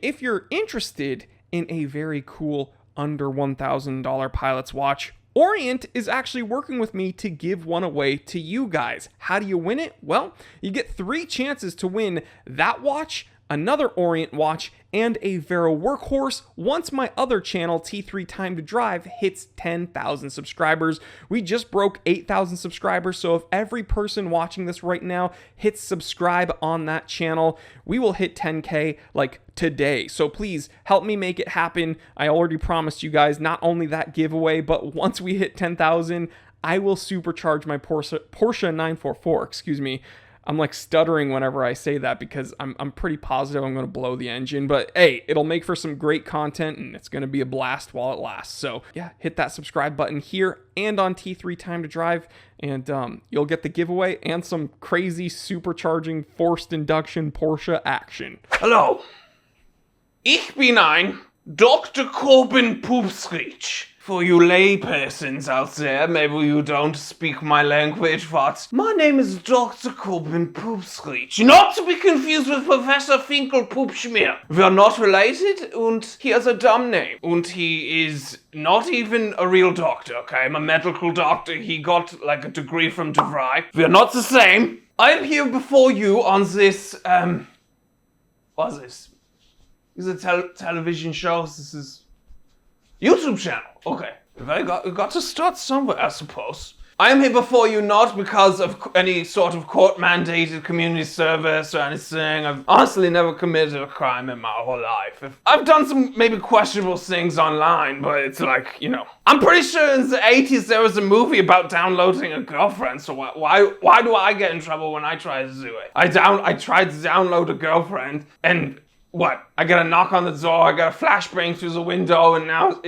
If you're interested in a very cool under $1,000 pilot's watch, Orient is actually working with me to give one away to you guys. How do you win it? Well, you get 3 chances to win that watch, another Orient watch, and a Vero workhorse once my other channel, T3 Time to Drive, hits 10,000 subscribers. We just broke 8,000 subscribers, so if every person watching this right now hits subscribe on that channel, we will hit 10K like today. So please help me make it happen. I already promised you guys not only that giveaway, but once we hit 10,000, I will supercharge my Porsche 944, excuse me. I'm like stuttering whenever I say that because I'm pretty positive I'm going to blow the engine. But hey, it'll make for some great content and it's going to be a blast while it lasts. So yeah, hit that subscribe button here and on T3 Time to Drive and you'll get the giveaway and some crazy supercharging forced induction Porsche action. Hallo, ich bin ein Dr. Corbin Poopsreach. For you laypersons out there, maybe you don't speak my language, but my name is Dr. Corbin Poopsreach. Not to be confused with Professor Finkel Poopschmier. We are not related, and he has a dumb name. And he is not even a real doctor, okay? I'm a medical doctor. He got like a degree from DeVry. We are not the same. I am here before you on this, what is this? This is a television show. This is YouTube channel. Okay. We got to start somewhere, I suppose. I am here before you not because of any sort of court-mandated community service or anything. I've honestly never committed a crime in my whole life. I've done some maybe questionable things online, but it's like, you know. I'm pretty sure in the 80s there was a movie about downloading a girlfriend, so why do I get in trouble when I try to do it? I tried to download a girlfriend, and what? I get a knock on the door, I get a flashbang through the window, and now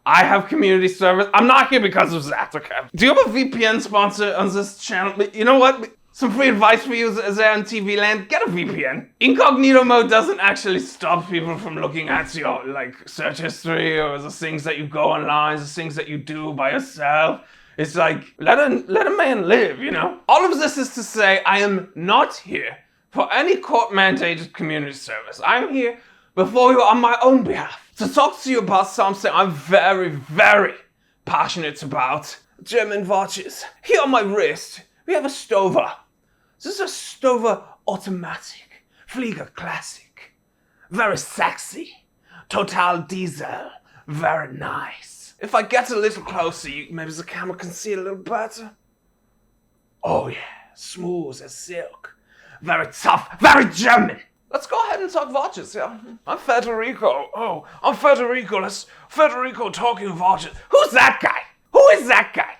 I have community service. I'm not here because of that, okay? Do you have a VPN sponsor on this channel? You know what? Some free advice for you there in TV land. Get a VPN. Incognito mode doesn't actually stop people from looking at your search history or the things that you go online, the things that you do by yourself. It's like, let a man live, you know? All of this is to say I am not here for any court-mandated community service. I'm here before you on my own behalf to talk to you about something I'm very, very passionate about. German watches. Here on my wrist, we have a Stowa. This is a Stowa automatic. Flieger classic. Very sexy. Total diesel. Very nice. If I get a little closer, maybe the camera can see a little better. Oh yeah, smooth as silk. Very tough, very German. Let's go ahead and talk watches, yeah? I'm Federico. Oh, I'm Federico. Let's Federico talking watches. Who's that guy? Who is that guy?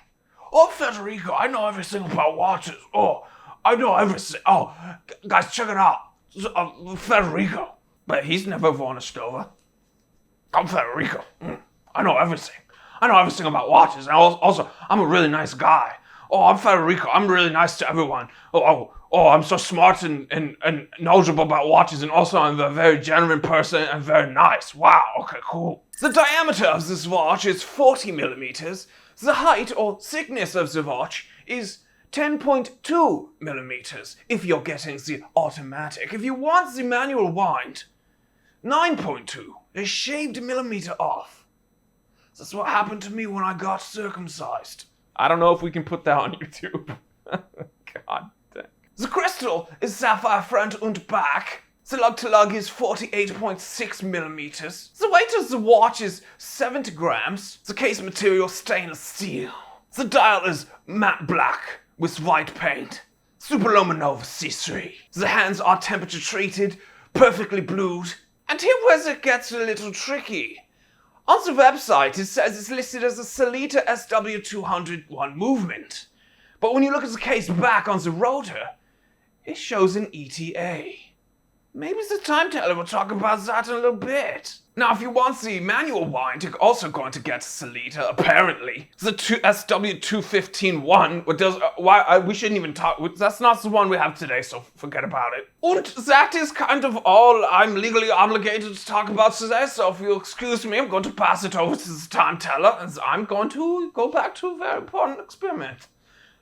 Oh, Federico. I know everything about watches. Oh, I know everything. Oh, guys, check it out. Federico. But he's never worn a Stowa. I'm Federico. I know everything. I know everything about watches. And also, I'm a really nice guy. Oh, I'm Federico. I'm really nice to everyone. Oh, I'm so smart and knowledgeable about watches, and also I'm a very genuine person and very nice. Wow, okay, cool. The diameter of this watch is 40 millimeters. The height or thickness of the watch is 10.2 millimeters if you're getting the automatic. If you want the manual wind, 9.2, a shaved millimeter off. That's what happened to me when I got circumcised. I don't know if we can put that on YouTube. God. The crystal is sapphire front and back. The lug-to-lug is 48.6 millimeters. The weight of the watch is 70 grams. The case material stainless steel. The dial is matte black with white paint. Superluminova C3. The hands are temperature treated, perfectly blued. And here where it gets a little tricky. On the website it says it's listed as a Salita SW201 movement. But when you look at the case back on the rotor, it shows an ETA. Maybe the time teller will talk about that in a little bit. Now, if you want the manual wind, you're also going to get Salita, apparently. The SW2151, we shouldn't even talk, that's not the one we have today, so forget about it. And that is kind of all I'm legally obligated to talk about today, so if you'll excuse me, I'm going to pass it over to the time teller, and I'm going to go back to a very important experiment.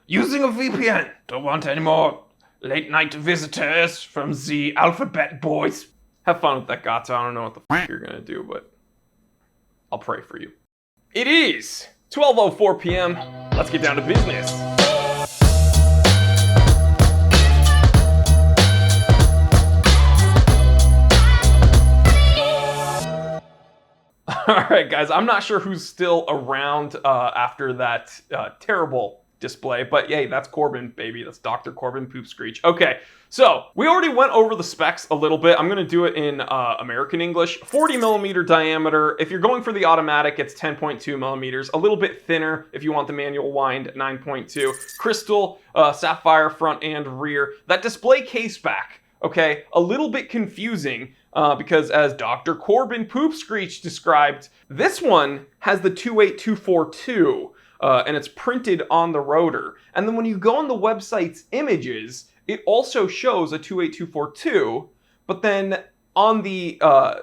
Using a VPN. Don't want any more late night visitors from the alphabet boys. Have fun with that, Gato. I don't know what the fuck you're gonna do, but I'll pray for you. It is 12:04 p.m. Let's get down to business. All right, guys, I'm not sure who's still around after that terrible display, but yay, that's Corbin, baby. That's Dr. Corbin Poop Screech. Okay, so we already went over the specs a little bit. I'm going to do it in American English. 40 millimeter diameter. If you're going for the automatic, it's 10.2 millimeters. A little bit thinner if you want the manual wind, 9.2. Crystal, sapphire front and rear. That display case back, okay, a little bit confusing. Because as Dr. Corbin Poop Screech described, this one has the 28242, and it's printed on the rotor. And then when you go on the website's images, it also shows a 28242, but then on the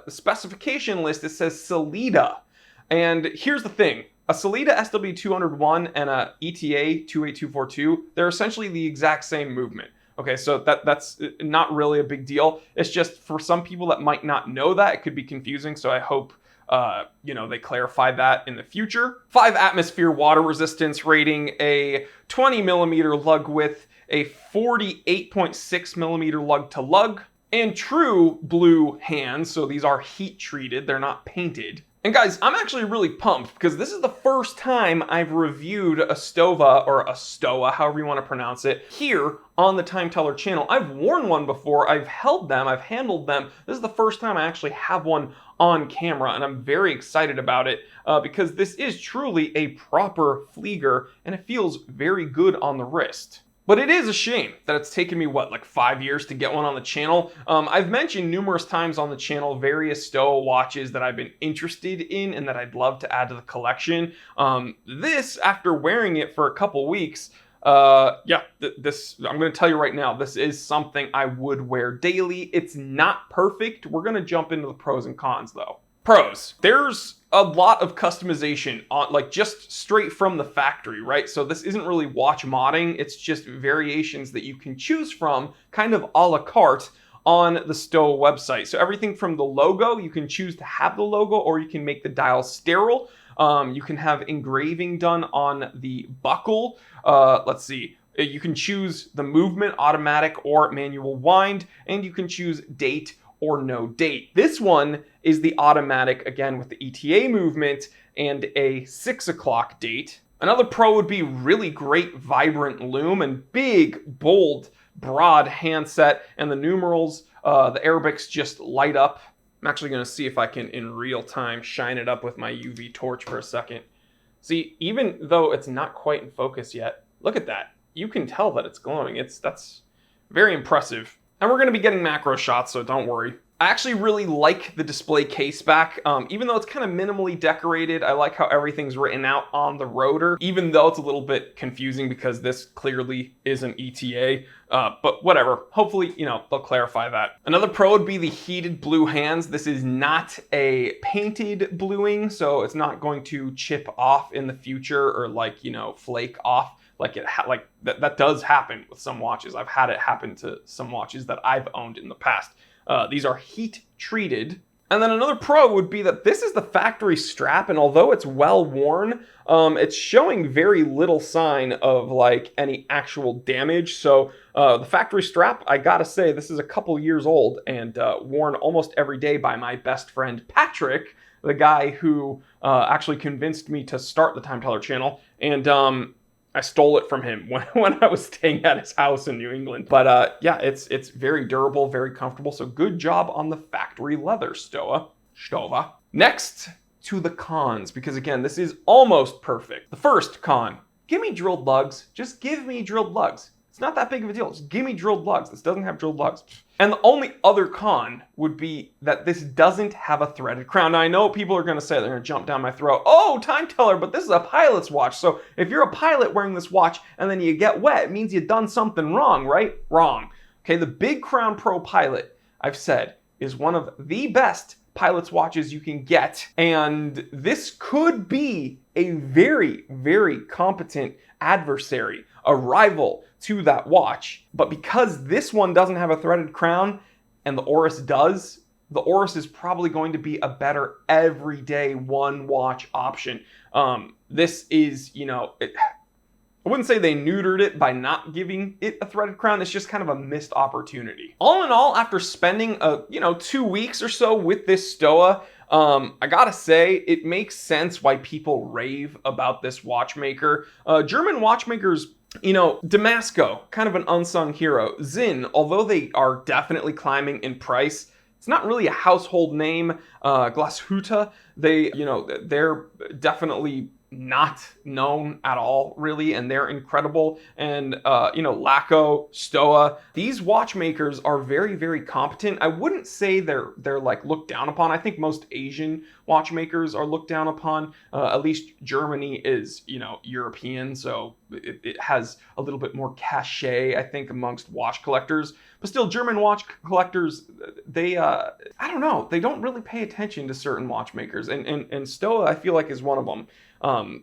specification list, it says Salida. And here's the thing. A Salida SW201 and a ETA 28242, they're essentially the exact same movement. Okay, so that's not really a big deal. It's just for some people that might not know that, it could be confusing. So I hope, they clarify that in the future. 5 atmosphere water resistance rating, a 20 millimeter lug width, a 48.6 millimeter lug to lug, and true blue hands. So these are heat treated, they're not painted. And guys, I'm actually really pumped because this is the first time I've reviewed a Stowa, or a Stowa, however you want to pronounce it, here on the Time Teller channel. I've worn one before, I've held them, I've handled them. This is the first time I actually have one on camera, and I'm very excited about it because this is truly a proper Flieger, and it feels very good on the wrist. But it is a shame that it's taken me, like 5 years to get one on the channel. I've mentioned numerous times on the channel various Stowa watches that I've been interested in and that I'd love to add to the collection. This, after wearing it for a couple weeks, I'm going to tell you right now, this is something I would wear daily. It's not perfect. We're going to jump into the pros and cons, though. Pros. There's a lot of customization on, just straight from the factory, right? So this isn't really watch modding. It's just variations that you can choose from, kind of a la carte on the Stowa website. So everything from the logo, you can choose to have the logo, or you can make the dial sterile. You can have engraving done on the buckle. Let's see. You can choose the movement, automatic or manual wind, and you can choose date or no date. This one is the automatic, again, with the ETA movement and a 6 o'clock date. Another pro would be really great vibrant loom and big, bold, broad handset, and the numerals, the Arabics just light up. I'm actually gonna see if I can, in real time, shine it up with my UV torch for a second. See, even though it's not quite in focus yet, look at that. You can tell that it's glowing. That's very impressive. And we're going to be getting macro shots, so don't worry. I actually really like the display case back. Even though it's kind of minimally decorated, I like how everything's written out on the rotor, even though it's a little bit confusing because this clearly is an ETA. But whatever. Hopefully, they'll clarify that. Another pro would be the heated blue hands. This is not a painted bluing, so it's not going to chip off in the future or flake off. That does happen with some watches. I've had it happen to some watches that I've owned in the past. These are heat treated. And then another pro would be that this is the factory strap, and although it's well worn, it's showing very little sign of any actual damage. So the factory strap, I gotta say, this is a couple years old and worn almost every day by my best friend Patrick, the guy who actually convinced me to start the Time Teller channel. And I stole it from him when I was staying at his house in New England. But it's very durable, very comfortable. So good job on the factory leather, Stowa. Next to the cons, because again, this is almost perfect. The first con, give me drilled lugs. Just give me drilled lugs. It's not that big of a deal. Just give me drilled lugs. This doesn't have drilled lugs. And the only other con would be that this doesn't have a threaded crown. Now, I know people are going to say, they're going to jump down my throat. Oh, Time Teller, but this is a pilot's watch. So if you're a pilot wearing this watch and then you get wet, it means you've done something wrong, right? Wrong. Okay, the Big Crown Pro Pilot, I've said, is one of the best pilot's watches you can get. And this could be a very, very competent adversary, a rival to that watch. But because this one doesn't have a threaded crown and the Oris does, the Oris is probably going to be a better everyday one watch option. This is, I wouldn't say they neutered it by not giving it a threaded crown. It's just kind of a missed opportunity. All in all, after spending 2 weeks or so with this Stowa, I gotta say, it makes sense why people rave about this watchmaker. German watchmakers, Damasco, kind of an unsung hero. Zinn, although they are definitely climbing in price, it's not really a household name. Glashütte, they're definitely not known at all, really, and they're incredible. And Laco, Stowa, these watchmakers are very, very competent. I wouldn't say they're like looked down upon. I think most Asian watchmakers are looked down upon. At least Germany is, European, so it has a little bit more cachet, I think, amongst watch collectors. But still, German watch collectors, they, I don't know, they don't really pay attention to certain watchmakers, and Stowa, I feel like, is one of them.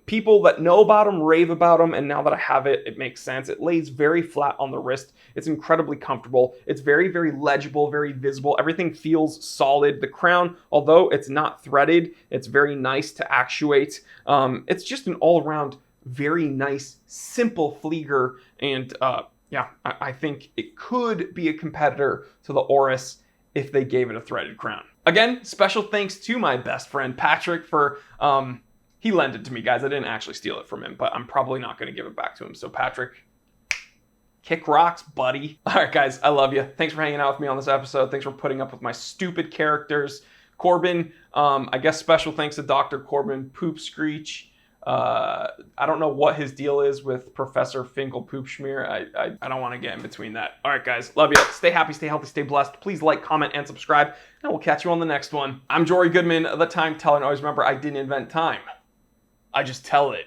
People that know about them rave about them, and now that I have it, it makes sense. It lays very flat on the wrist. It's incredibly comfortable. It's very, very legible, very visible. Everything feels solid. The crown, although it's not threaded, it's very nice to actuate. It's just an all-around very nice, simple Flieger, and I think it could be a competitor to the Oris if they gave it a threaded crown. Again, special thanks to my best friend Patrick for he lent it to me, guys. I didn't actually steal it from him, but I'm probably not going to give it back to him. So Patrick, kick rocks, buddy. All right, guys, I love you. Thanks for hanging out with me on this episode. Thanks for putting up with my stupid characters. Corbin, I guess special thanks to Dr. Corbin Poop Screech. I don't know what his deal is with Professor Finkel Poopschmear. I don't want to get in between that. All right, guys, love you. Stay happy, stay healthy, stay blessed. Please like, comment, and subscribe, and we'll catch you on the next one. I'm Jory Goodman, the Time Teller, and always remember, I didn't invent time. I just tell it.